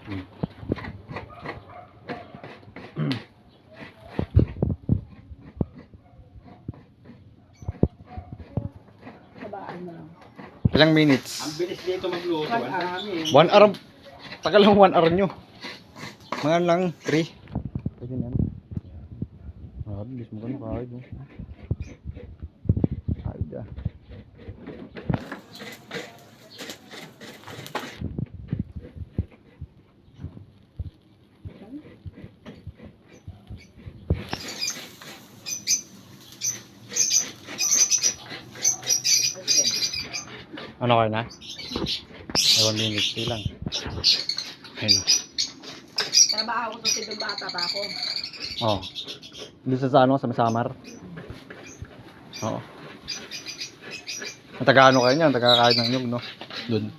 Ilang minutes? Ang bilis dito magluto. 1 hour. Tagal lang 1 hour nyo. Mga lang 3. Pwede na yan. Bilis mo ka na kahit. Kahit ah. Ano kayo na? 1 minute lang. Ayun. Trabaho ko to sa bata pa ako. Oh. Dito sa ano, sa Samar. Oo. Taga-ano kayo niyan? Taga-kahit ng nyug, no? Doon.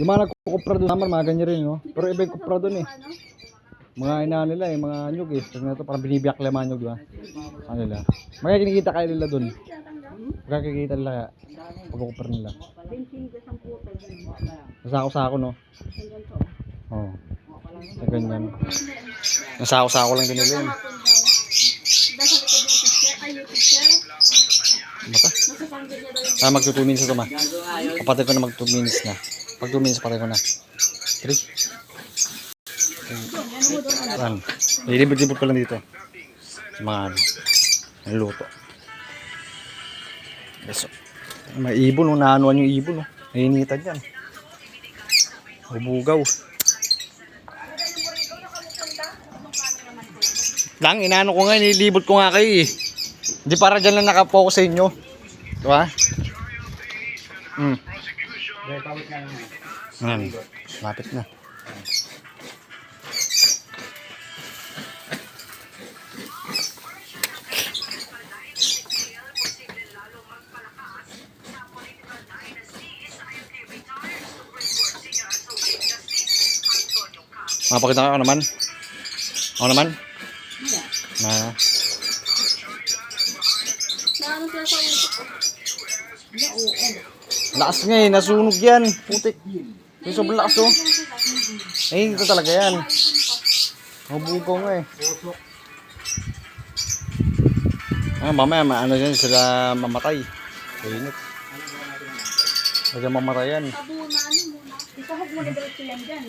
Yung mga nagkukupra doon sa Samar, mga ganyan rin, no? Pero iba yung kupra doon eh. Mga ina nila eh, mga nyug eh. Kasi na ito, parang binibiyak lang mga nyug, diba? Ano nila? Mga kinikita kayo nila doon. Magkakikita nila kaya. Pagkukupra nila. Nasako-sako, no? Oo. Sa ganyan. Nasako-sako lang din nila yun. Bata? Mag 2 minutes ito ma. Kapatid ko na mag 2 minutes na. Pag 2 minutes patay ko na. 3. Saan? Ilibot-libot ko lang dito. Sa mga ano. Naluto. Yes. May ibon, no? Naanuan yung ibon. No? Nainitan yan. Hubugaw. Lang, inaano ko nga, nilibot ko nga kayo eh. Hindi para dyan lang nakapokus sa inyo. Diba? Lapit na. Mapakita ka naman. Ako naman? Na. Lakas nga eh, nasunog yan. Putik. Yung sobrang lakas oh. Eh, ito talaga yan. Mabugaw nga eh. Mamaya, ano yan, sila mamatay. Kainit. Sila mamatay yan. Isahog mo na diretso yan dyan.